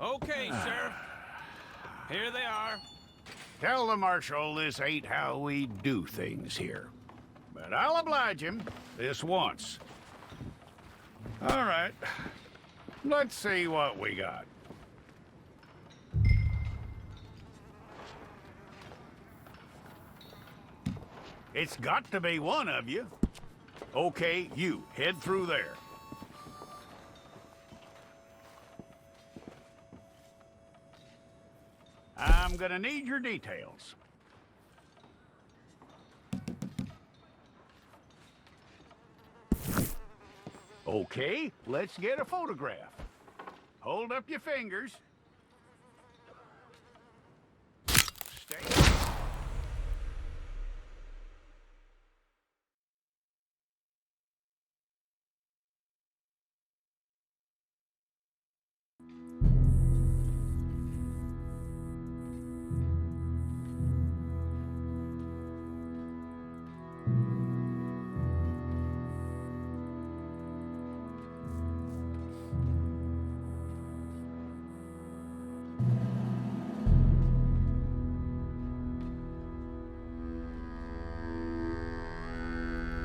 Okay, Sheriff. Here they are. Tell the Marshal this ain't how we do things here. But I'll oblige him this once. All right. Let's see what we got. It's got to be one of you. Okay, you, head through there. I'm gonna need your details. Okay, let's get a photograph. Hold up your fingers. Stay.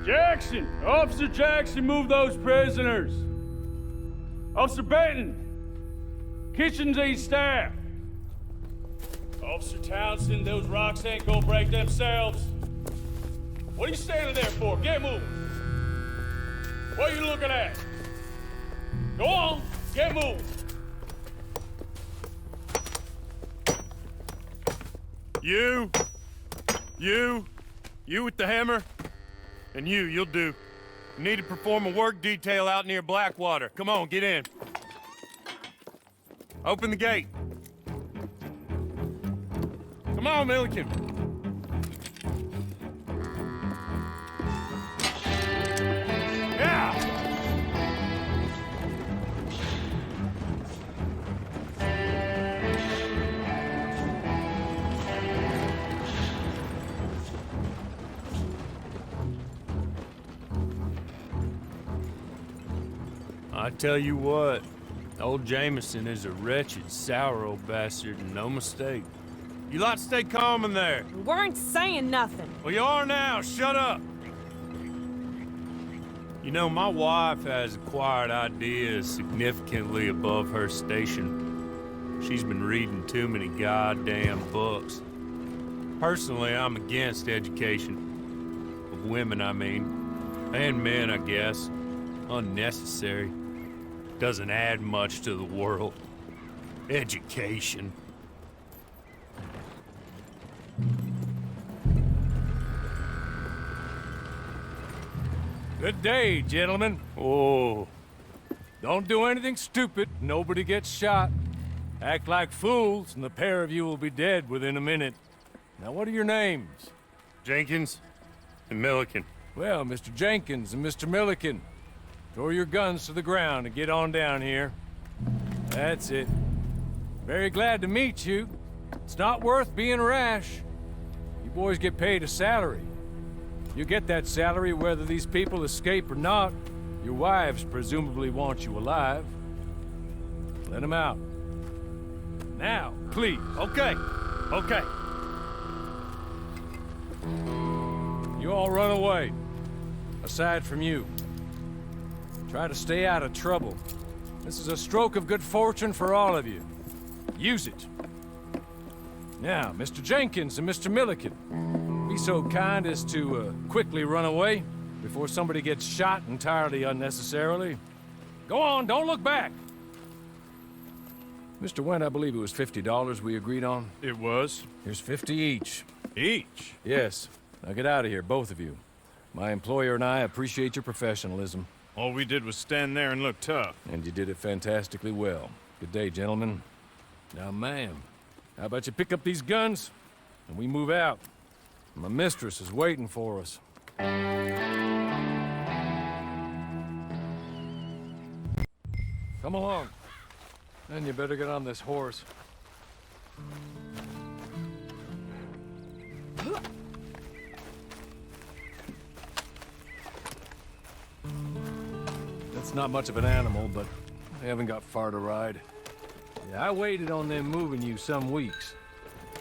Jackson! Officer Jackson, move those prisoners! Officer Benton! Kitchens aid staff! Officer Townsend, those rocks ain't gonna break themselves. What are you standing there for? Get moving! What are you looking at? Go on, get moving! You with the hammer? And you'll do. You need to perform a work detail out near Blackwater. Come on, get in. Open the gate. Come on, Milliken. Yeah! I tell you what, old Jameson is a wretched, sour old bastard, and no mistake. You lot stay calm in there. We weren't saying nothing. Well, you are now. Shut up. You know, my wife has acquired ideas significantly above her station. She's been reading too many goddamn books. Personally, I'm against education. Of women, I mean. And men, I guess. Unnecessary. Doesn't add much to the world. Education. Good day, gentlemen. Oh. Don't do anything stupid. Nobody gets shot. Act like fools, and the pair of you will be dead within a minute. Now, what are your names? Jenkins and Milliken. Well, Mr. Jenkins and Mr. Milliken, throw your guns to the ground and get on down here. That's it. Very glad to meet you. It's not worth being rash. You boys get paid a salary. You get that salary whether these people escape or not. Your wives presumably want you alive. Let them out. Now, please. Okay. Okay. You all run away. Aside from you. Try to stay out of trouble. This is a stroke of good fortune for all of you. Use it. Now, Mr. Jenkins and Mr. Milliken, be so kind as to quickly run away before somebody gets shot entirely unnecessarily. Go on, don't look back. Mr. Wendt, I believe it was $50 we agreed on. It was. Here's 50 each. Each? Yes. Now get out of here, both of you. My employer and I appreciate your professionalism. All we did was stand there and look tough. And you did it fantastically well. Good day, gentlemen. Now, ma'am, how about you pick up these guns, and we move out? My mistress is waiting for us. Come along. Then you better get on this horse. That's not much of an animal, but they haven't got far to ride. Yeah, I waited on them moving you some weeks.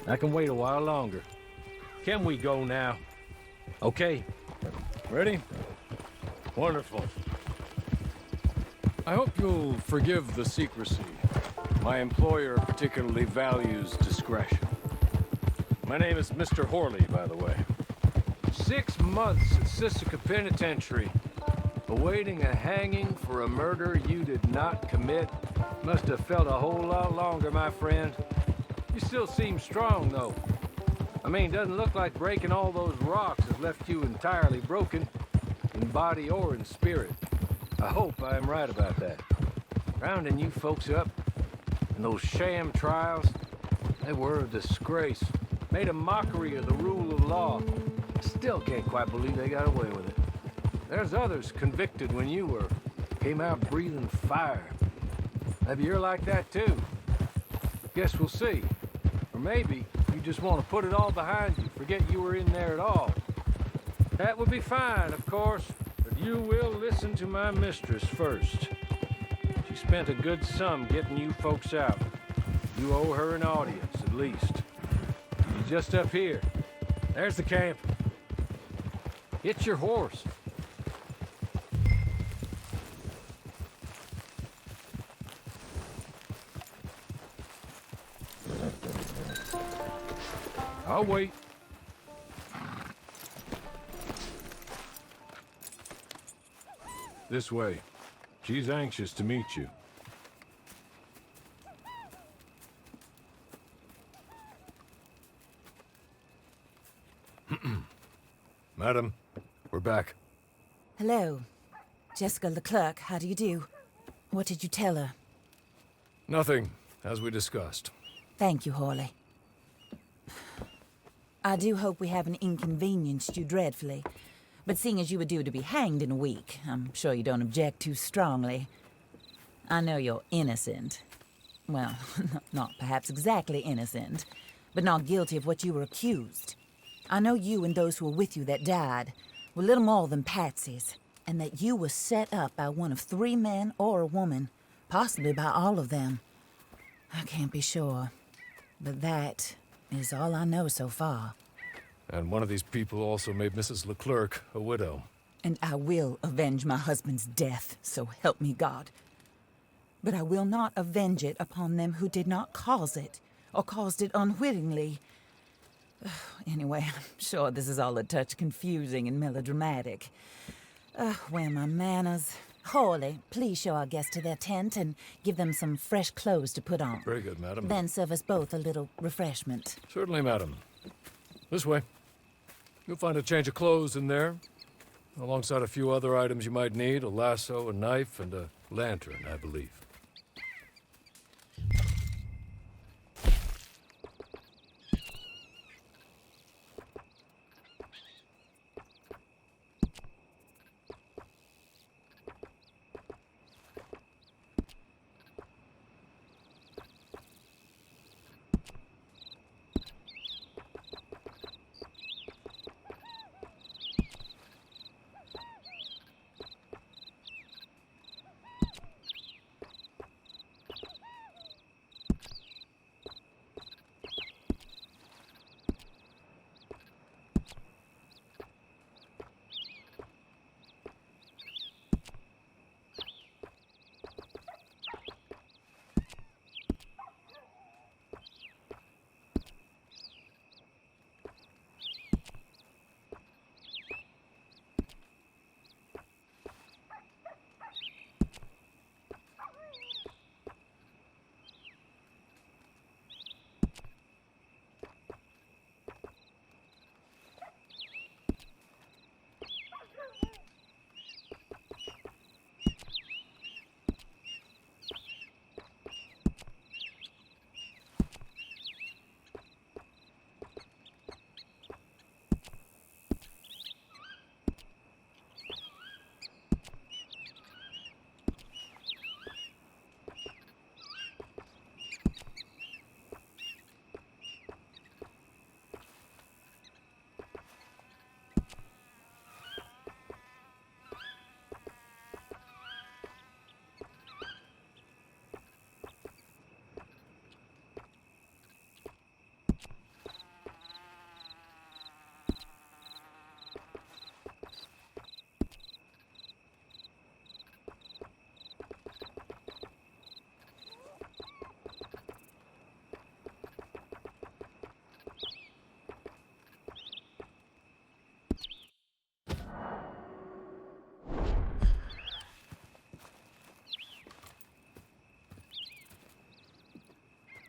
I can wait a while longer. Can we go now? Okay. Ready? Wonderful. I hope you'll forgive the secrecy. My employer particularly values discretion. My name is Mr. Horley, by the way. 6 months at Sisika Penitentiary, awaiting a hanging for a murder you did not commit. Must have felt a whole lot longer, my friend. You still seem strong, though. I mean, doesn't look like breaking all those rocks has left you entirely broken, in body or in spirit. I hope I am right about that. Rounding you folks up, and those sham trials, they were a disgrace. Made a mockery of the rule of law. Still can't quite believe they got away with it. There's others convicted when you were. Came out breathing fire. Maybe you're like that too. Guess we'll see. Or maybe you just want to put it all behind you, forget you were in there at all. That would be fine, of course, but you will listen to my mistress first. She spent a good sum getting you folks out. You owe her an audience, at least. She's just up here. There's the camp. Get your horse. I'll wait. This way. She's anxious to meet you. Madam, we're back. Hello. Jessica Leclerc, how do you do? What did you tell her? Nothing, as we discussed. Thank you, Horley. I do hope we haven't inconvenienced you dreadfully. But seeing as you were due to be hanged in a week, I'm sure you don't object too strongly. I know you're innocent. Well, not perhaps exactly innocent, but not guilty of what you were accused. I know you and those who were with you that died were little more than patsies, and that you were set up by one of 3 men or a woman, possibly by all of them. I can't be sure, but that is all I know so far. And one of these people also made Mrs. Leclerc a widow. And I will avenge my husband's death, so help me God. But I will not avenge it upon them who did not cause it, or caused it unwittingly. Anyway, I'm sure this is all a touch confusing and melodramatic. Where are my manners? Horley, please show our guests to their tent and give them some fresh clothes to put on. Very good, madam. Then serve us both a little refreshment. Certainly, madam. This way. You'll find a change of clothes in there, alongside a few other items you might need, a lasso, a knife, and a lantern, I believe.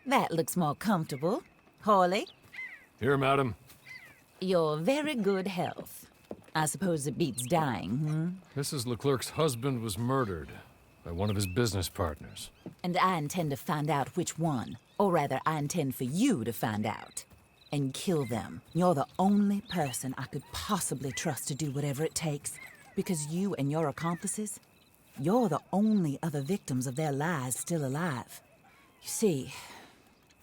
That looks more comfortable. Hawley, Here, madam. your very good health. I suppose it beats dying, Mrs. Leclerc's husband was murdered by one of his business partners. And I intend to find out which one. Or rather, I intend for you to find out. And kill them. You're the only person I could possibly trust to do whatever it takes. Because you and your accomplices, you're the only other victims of their lies still alive. You see,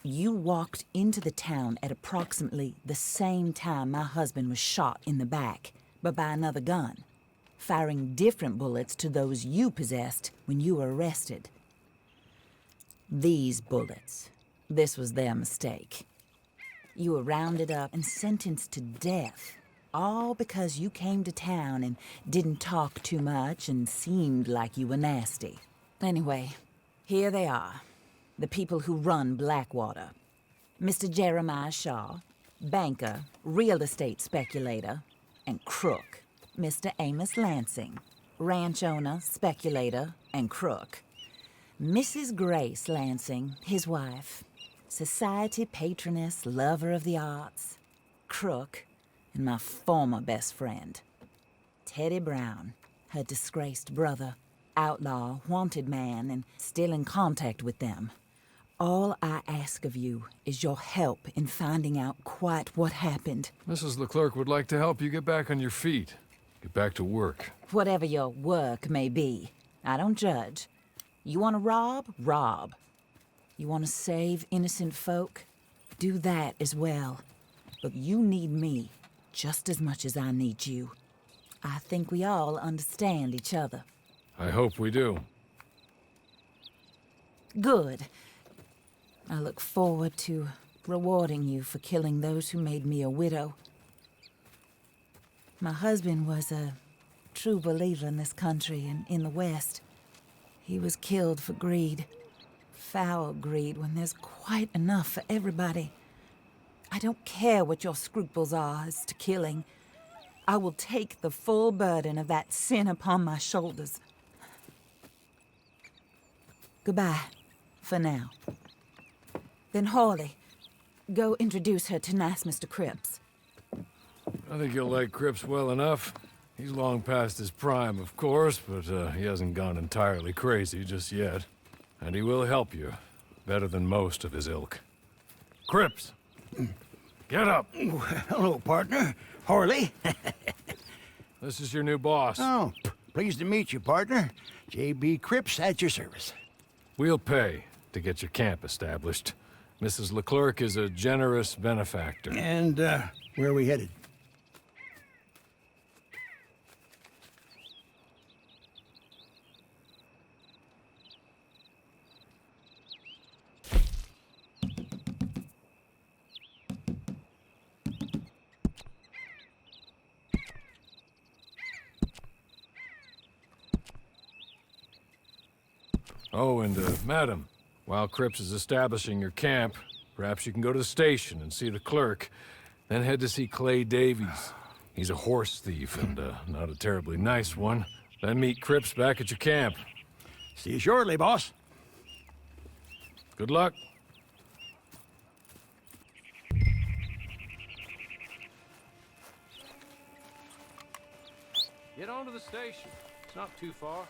you walked into the town at approximately the same time my husband was shot in the back, but by another gun, firing different bullets to those you possessed when you were arrested. These bullets, this was their mistake. You were rounded up and sentenced to death, all because you came to town and didn't talk too much and seemed like you were nasty. Anyway, here they are, the people who run Blackwater. Mr. Jeremiah Shaw, banker, real estate speculator, and crook. Mr. Amos Lansing, ranch owner, speculator, and crook. Mrs. Grace Lansing, his wife, society patroness, lover of the arts, crook, and my former best friend. Teddy Brown, her disgraced brother, outlaw, wanted man, and still in contact with them. All I ask of you is your help in finding out quite what happened. Mrs. Leclerc would like to help you get back on your feet. Get back to work. Whatever your work may be, I don't judge. You want to rob? Rob. You want to save innocent folk? Do that as well. But you need me just as much as I need you. I think we all understand each other. I hope we do. Good. I look forward to rewarding you for killing those who made me a widow. My husband was a true believer in this country and in the West. He was killed for greed. Foul greed when there's quite enough for everybody. I don't care what your scruples are as to killing. I will take the full burden of that sin upon my shoulders. Goodbye, for now. Then Hawley, go introduce her to nice Mr. Cripps. I think you'll like Cripps well enough. He's long past his prime, of course, but he hasn't gone entirely crazy just yet. And he will help you, better than most of his ilk. Cripps! Get up! Hello, partner. Harley. This is your new boss. Oh, pleased to meet you, partner. J.B. Cripps at your service. We'll pay to get your camp established. Mrs. Leclerc is a generous benefactor. And, where are we headed? Oh, and, madam, while Cripps is establishing your camp, perhaps you can go to the station and see the clerk, then head to see Clay Davies. He's a horse thief and, not a terribly nice one. Then meet Cripps back at your camp. See you shortly, boss. Good luck. Get on to the station. It's not too far.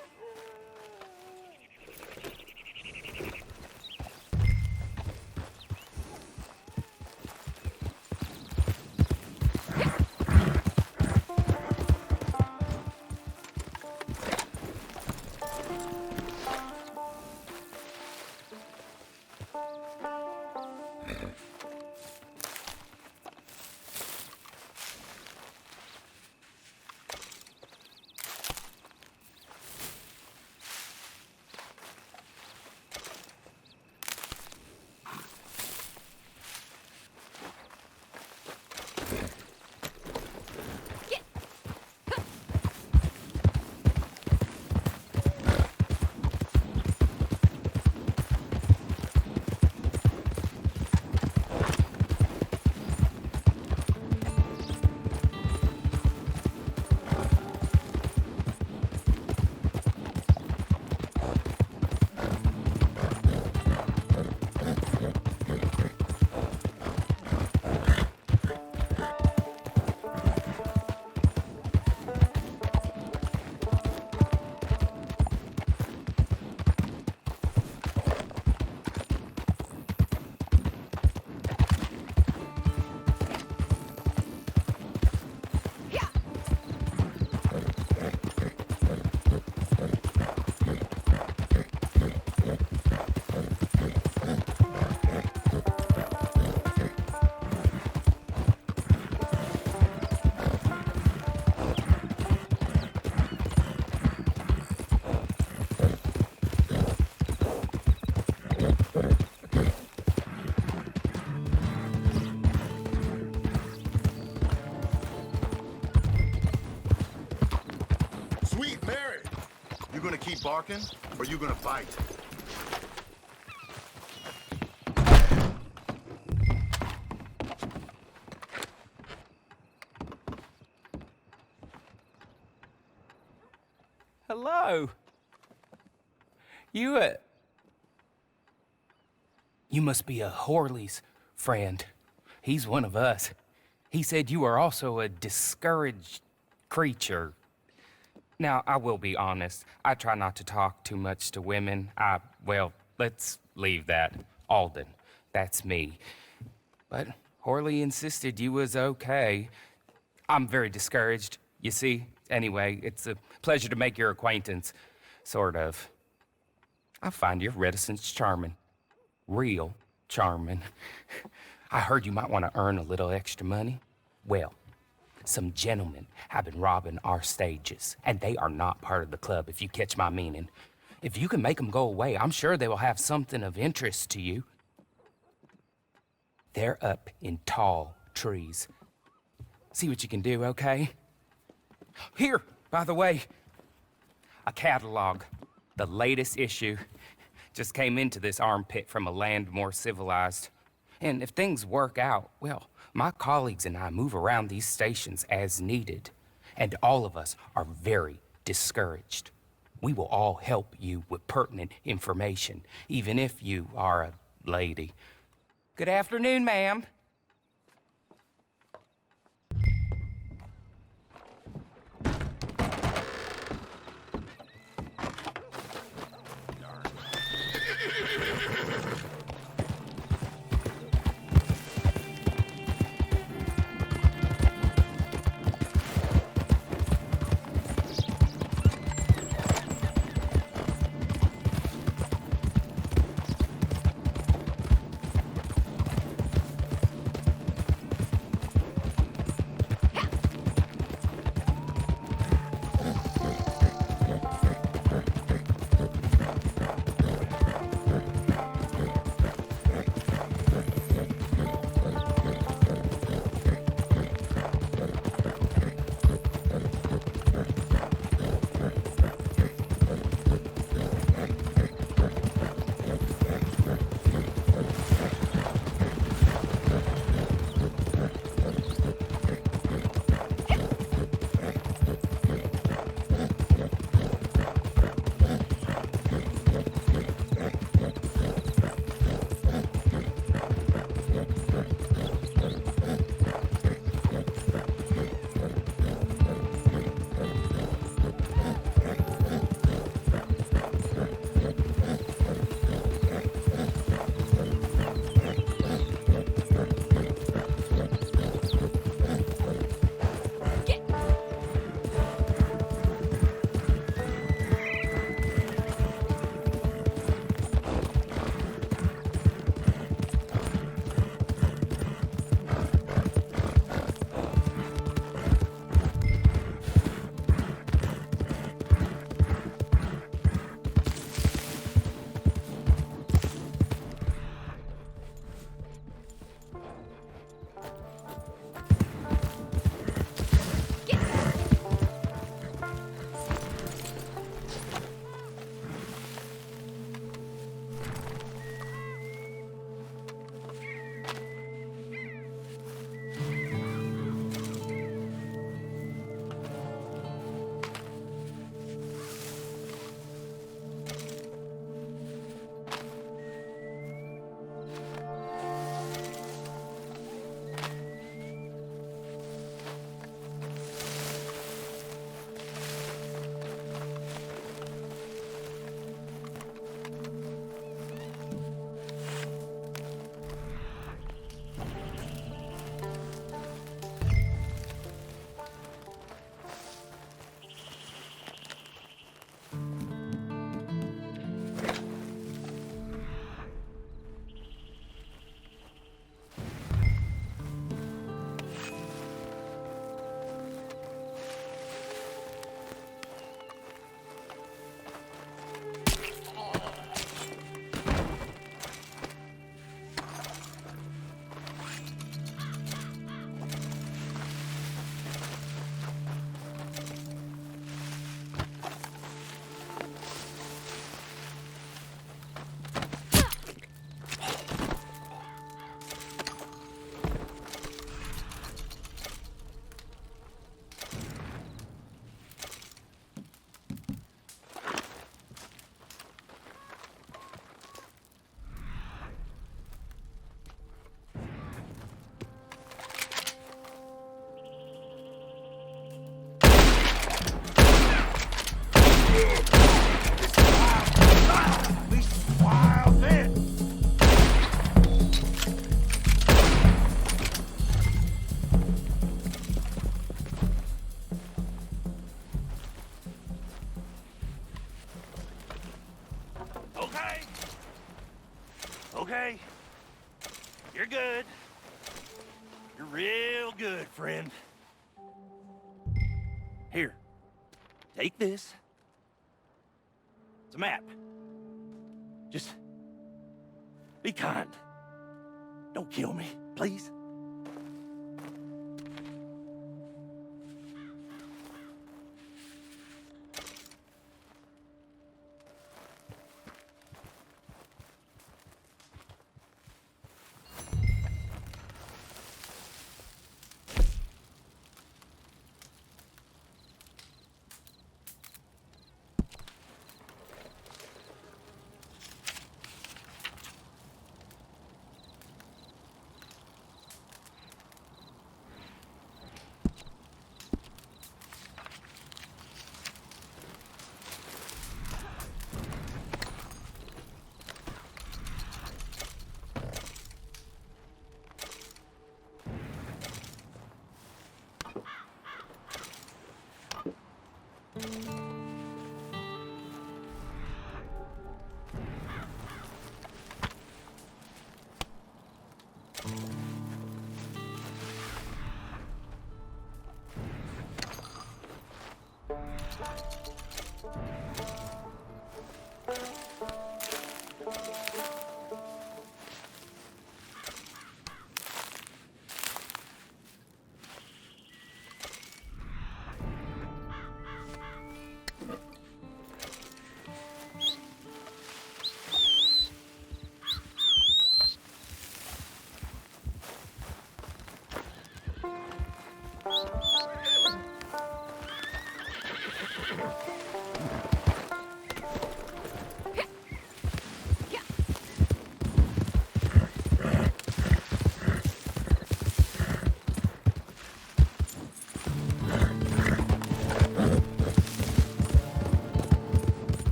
barking, or you gonna fight? Hello. You must be a Horley's friend. He's one of us. He said you are also a discouraged creature. Now, I will be honest. I try not to talk too much to women. Well, let's leave that. Alden, that's me. But Horley insisted you was okay. I'm very discouraged, you see. Anyway, it's a pleasure to make your acquaintance. Sort of. I find your reticence charming. Real charming. I heard you might want to earn a little extra money. Well, some gentlemen have been robbing our stages, and they are not part of the club, if you catch my meaning. If you can make them go away, I'm sure they will have something of interest to you. They're up in tall trees. See what you can do, okay? Here, by the way, a catalog. The latest issue. Just came into this armpit from a land more civilized. And if things work out, well, my colleagues and I move around these stations as needed. And all of us are very discouraged. We will all help you with pertinent information, even if you are a lady. Good afternoon, ma'am. Okay. You're good. You're real good, friend. Here. Take this. It's a map. Just be kind. Don't kill me, please.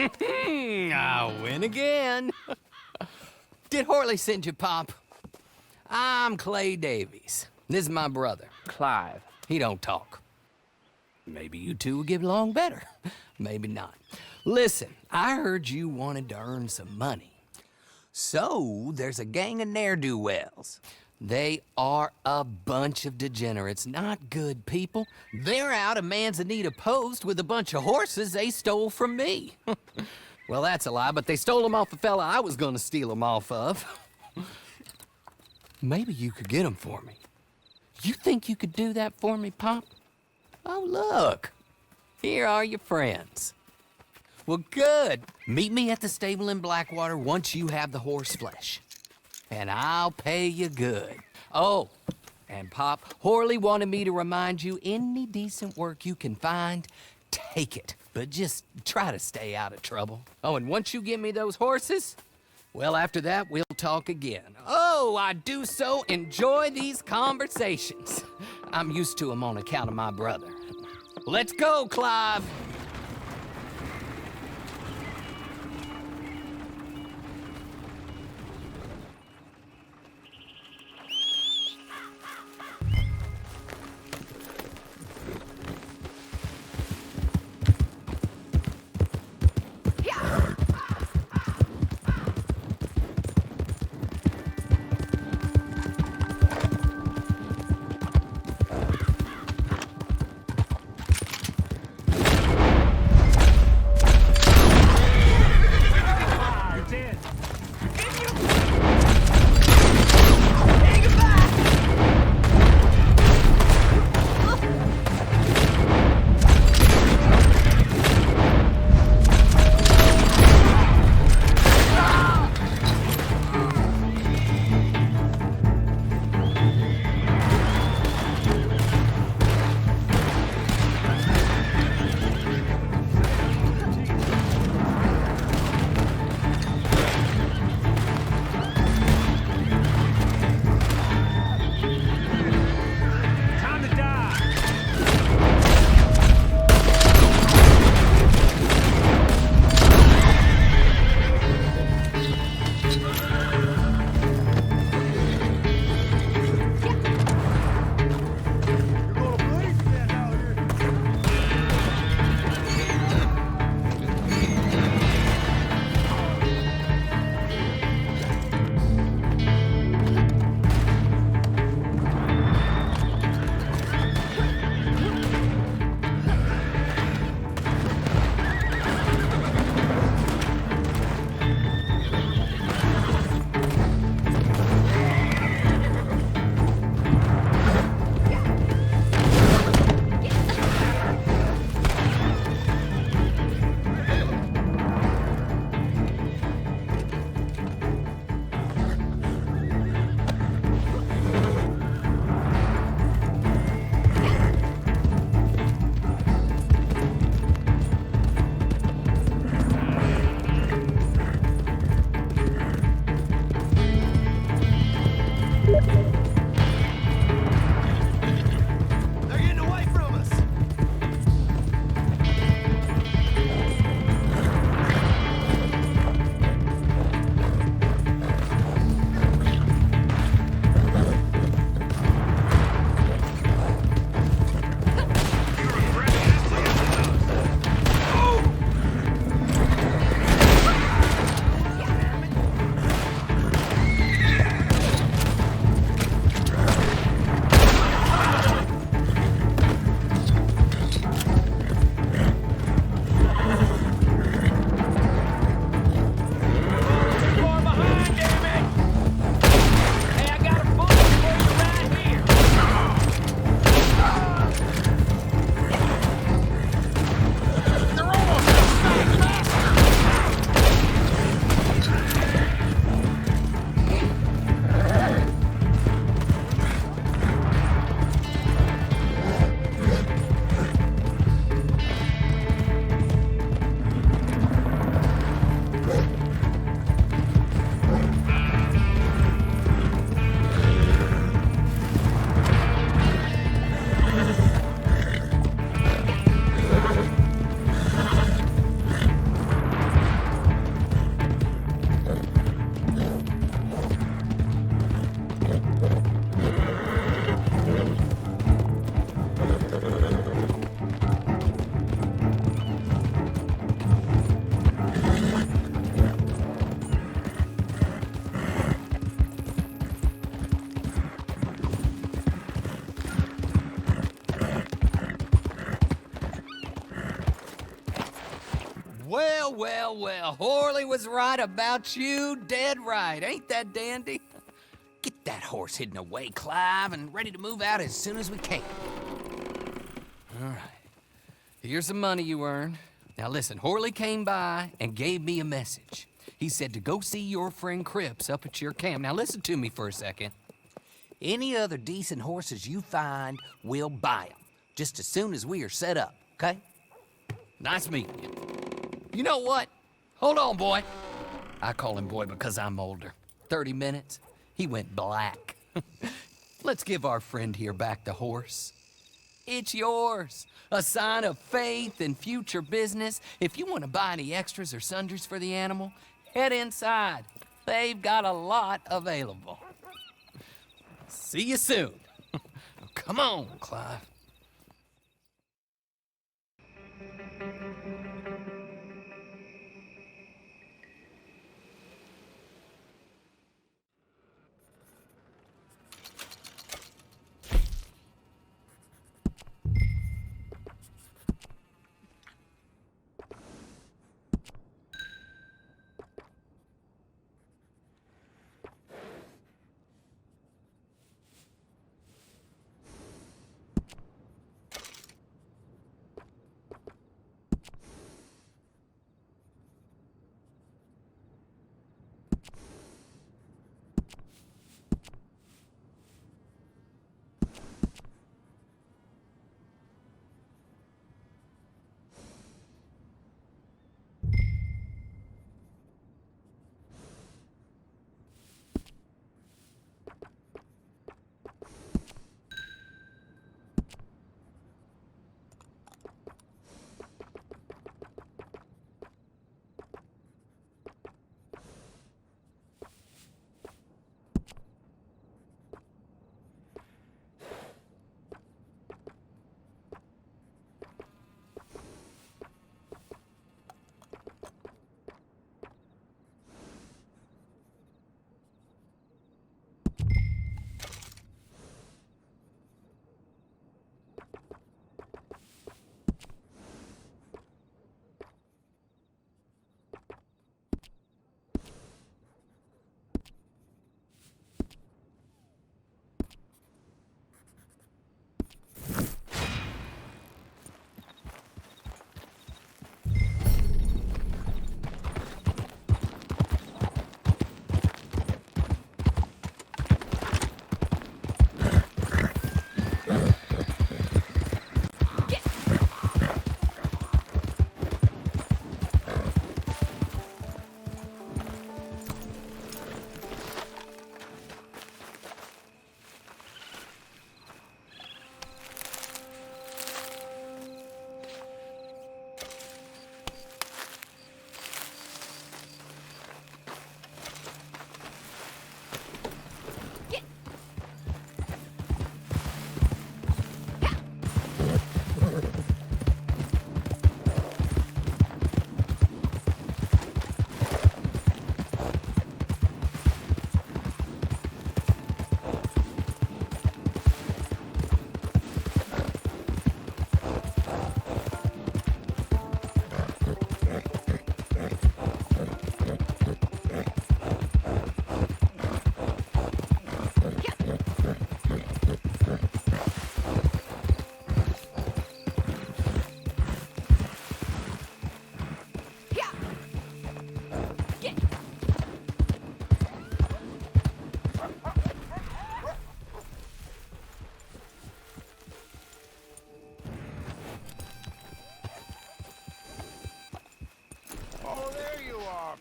I win again. Did Horley send you, Pop? I'm Clay Davies. This is my brother, Clive. He don't talk. Maybe you two will get along better. Maybe not. Listen, I heard you wanted to earn some money. So, there's a gang of ne'er-do-wells. They are a bunch of degenerates, not good people. They're out of Manzanita Post with a bunch of horses they stole from me. Well, that's a lie, but they stole them off the fella I was gonna steal them off of. Maybe you could get them for me. You think you could do that for me, Pop? Oh, look. Here are your friends. Well, good. Meet me at the stable in Blackwater once you have the horse flesh. And I'll pay you good. Oh, and Pop, Horley wanted me to remind you, any decent work you can find, take it. But just try to stay out of trouble. Oh, and once you give me those horses, well, after that, we'll talk again. Oh, I do so enjoy these conversations. I'm used to them on account of my brother. Let's go, Clive. well, Horley was right about you, dead right. Ain't that dandy? Get that horse hidden away, Clive, and ready to move out as soon as we can. All right. Here's the money you earned. Now listen, Horley came by and gave me a message. He said to go see your friend Cripps up at your camp. Now listen to me for a second. Any other decent horses you find, we'll buy them. Just as soon as we are set up, okay? Nice meeting you. You know what? Hold on, boy. I call him boy because I'm older. 30 minutes, he went black. Let's give our friend here back the horse. It's yours. A sign of faith and future business. If you want to buy any extras or sundries for the animal, head inside. They've got a lot available. See you soon. Come on, Clive.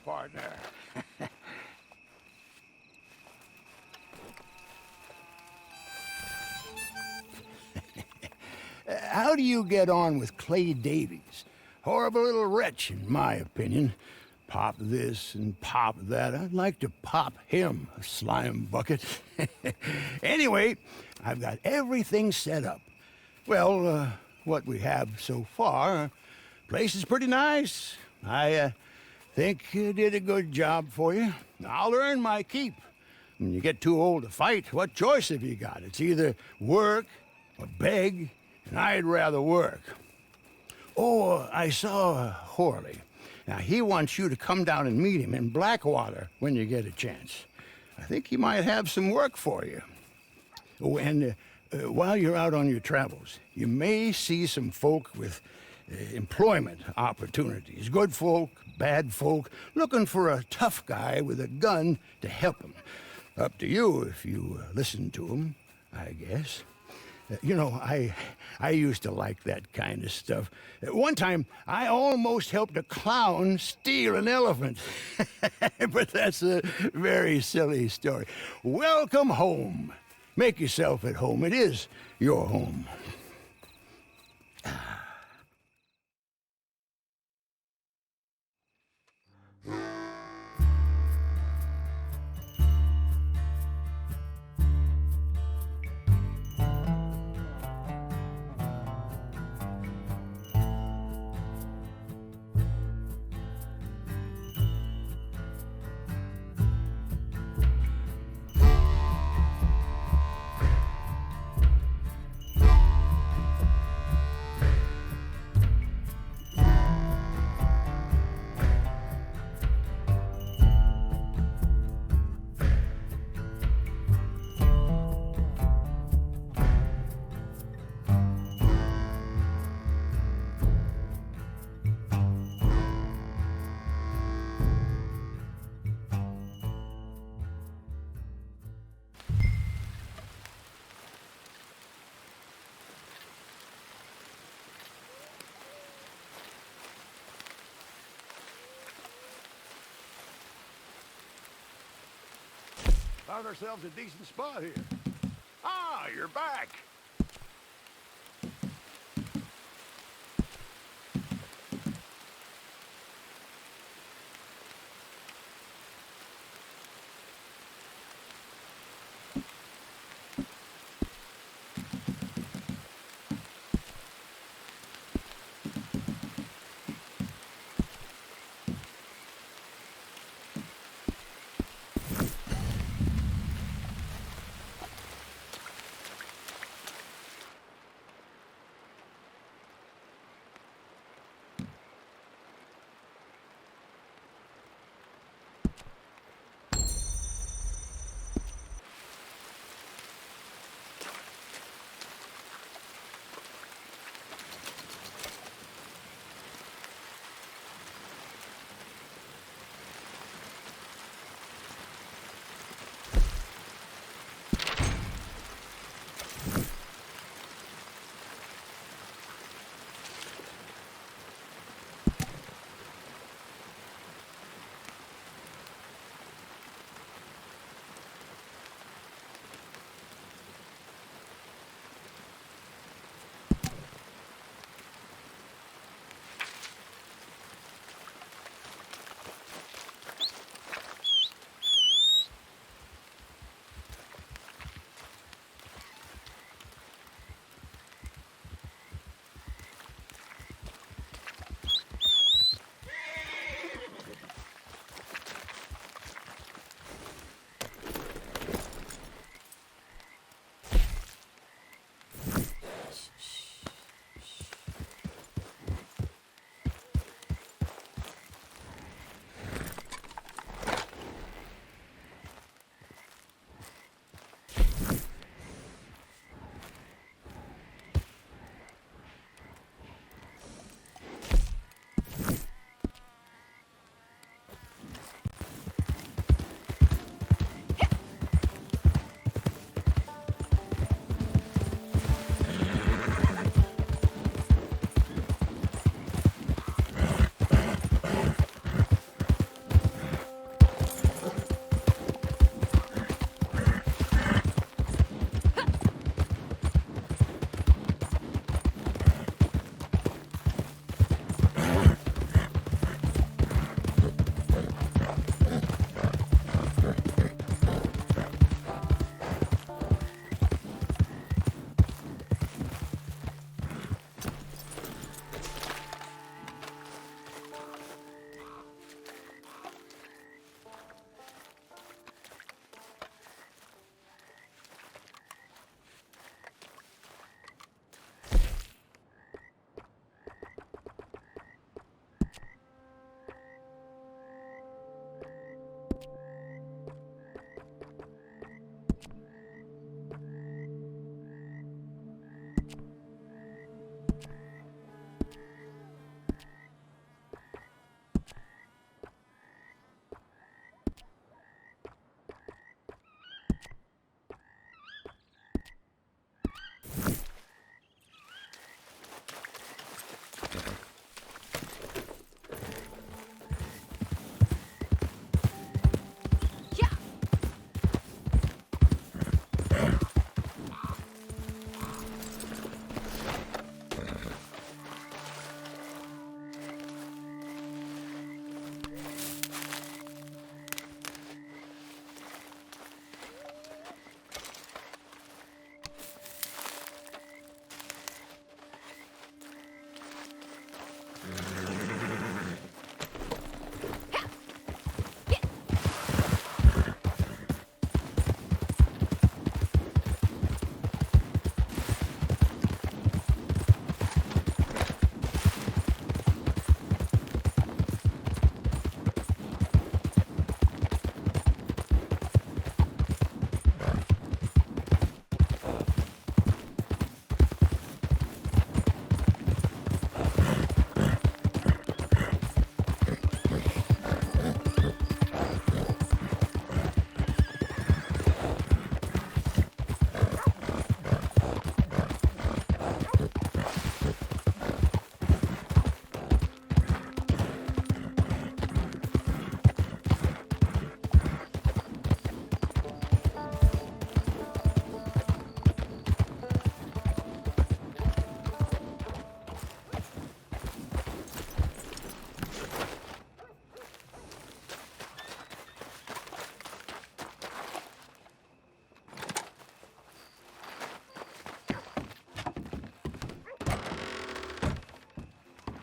Partner. How do you get on with Clay Davies? Horrible little wretch, in my opinion. Pop this and pop that. I'd like to pop him, a slime bucket. Anyway, I've got everything set up. Well, what we have so far, place is pretty nice. I think you did a good job for you. I'll earn my keep. When you get too old to fight, what choice have you got? It's either work or beg, and I'd rather work. Oh, I saw Horley. Now, he wants you to come down and meet him in Blackwater when you get a chance. I think he might have some work for you. Oh, and while you're out on your travels, you may see some folk with employment opportunities. Good folk, bad folk, looking for a tough guy with a gun to help them. Up to you if you listen to them, I guess. You know, I used to like that kind of stuff. One time, I almost helped a clown steal an elephant. But that's a very silly story. Welcome home. Make yourself at home. It is your home. Found ourselves a decent spot here. Ah, you're back.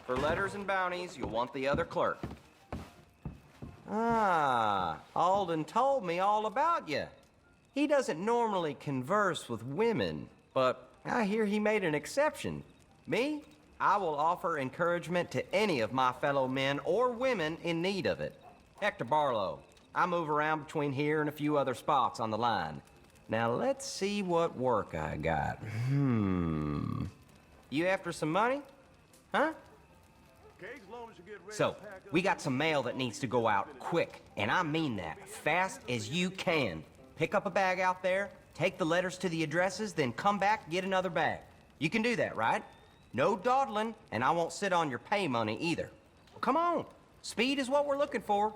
For letters and bounties, you'll want the other clerk. Ah, Alden told me all about you. He doesn't normally converse with women, but I hear he made an exception. Me? I will offer encouragement to any of my fellow men or women in need of it. Hector Barlow. I move around between here and a few other spots on the line. Now let's see what work I got. You after some money? Huh? So, we got some mail that needs to go out quick, and I mean that, fast as you can. Pick up a bag out there, take the letters to the addresses, then come back, get another bag. You can do that, right? No dawdling, and I won't sit on your pay money either. Well, come on, speed is what we're looking for.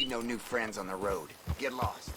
need no new friends on the road. Get lost.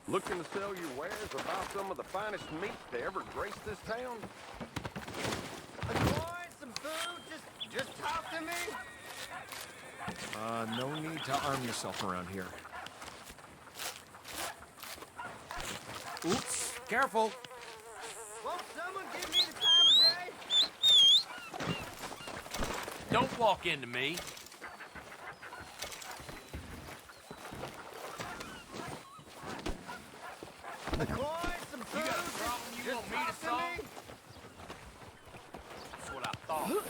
Looking to sell your wares or buy some of the finest meat to ever grace this town? Some food? Just talk to me. No need to arm yourself around here. Oops, careful. Won't someone give me the time of day? Don't walk into me. Some food? You got a problem you want me to solve? That's what I thought.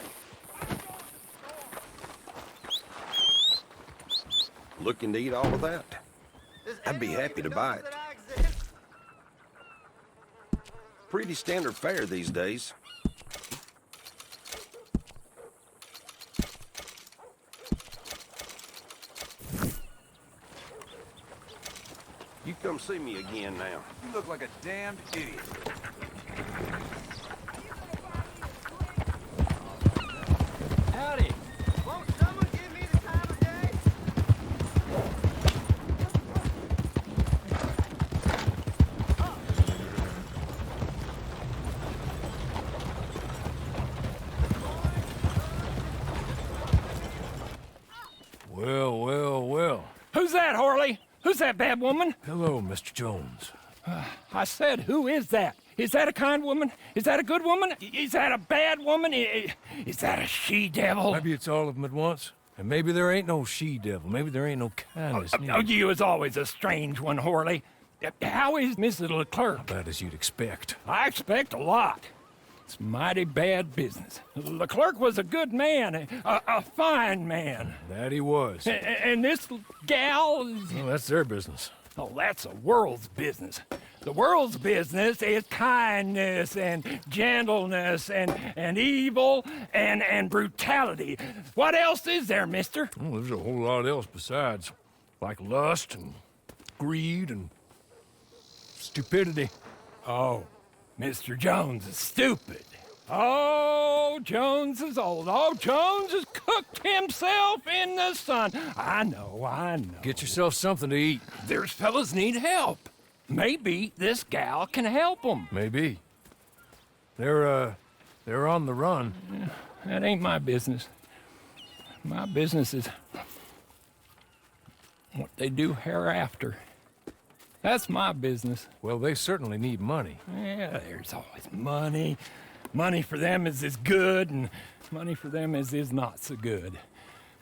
Looking to eat all of that? I'd be happy to buy it. Pretty standard fare these days. You come see me again now. You look like a damned idiot. Howdy. Won't someone give me the time of day? Well, well, well. Who's that, Harley? Who's that bad woman? Hello, Mr. Jones. I said, who is that? Is that a kind woman? Is that a good woman? Is that a bad woman? Is that a she-devil? Maybe it's all of them at once. And maybe there ain't no she-devil. Maybe there ain't no kindness neither. Oh, you was always a strange one, Harley. How is Mrs. Leclerc? About as you'd expect. I expect a lot. It's mighty bad business. Leclerc was a good man, a fine man. That he was. And this gal is... Well, that's their business. Oh, that's the world's business. The world's business is kindness and gentleness and evil and brutality. What else is there, mister? Well, there's a whole lot else besides. Like lust and greed and stupidity. Oh, Mr. Jones is stupid. Oh, Jones is old. Oh, Jones has cooked himself in the sun. I know. Get yourself something to eat. There's fellas need help. Maybe this gal can help them. Maybe. They're on the run. That ain't my business. My business is what they do hereafter. That's my business. Well, they certainly need money. Yeah, there's always money. Money for them is good, and money for them is not so good.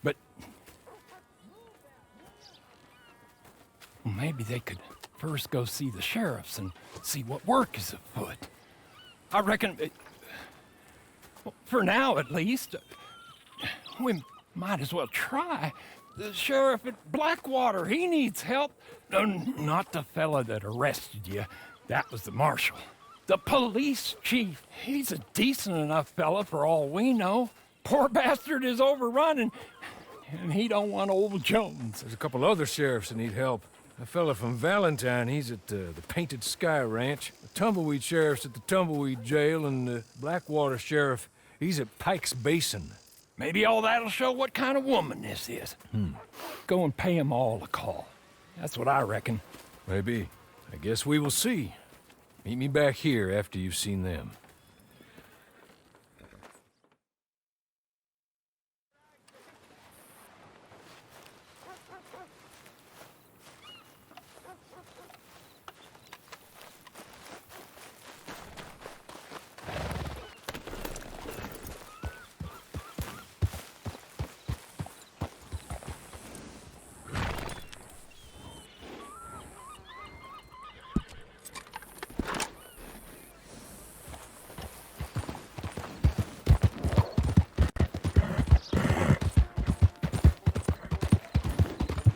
But well, maybe they could first go see the sheriffs and see what work is afoot. I reckon, well, for now at least, we might as well try. The sheriff at Blackwater, he needs help. Not the fella that arrested you. That was the marshal. The police chief, he's a decent enough fella for all we know. Poor bastard is overrun, and he don't want old Jones. There's a couple other sheriffs that need help. A fella from Valentine, he's at the Painted Sky Ranch. The Tumbleweed Sheriff's at the Tumbleweed Jail, and the Blackwater Sheriff, he's at Pike's Basin. Maybe all that'll show what kind of woman this is. Go and pay 'em all a call. That's what I reckon. Maybe. I guess we will see. Meet me back here after you've seen them.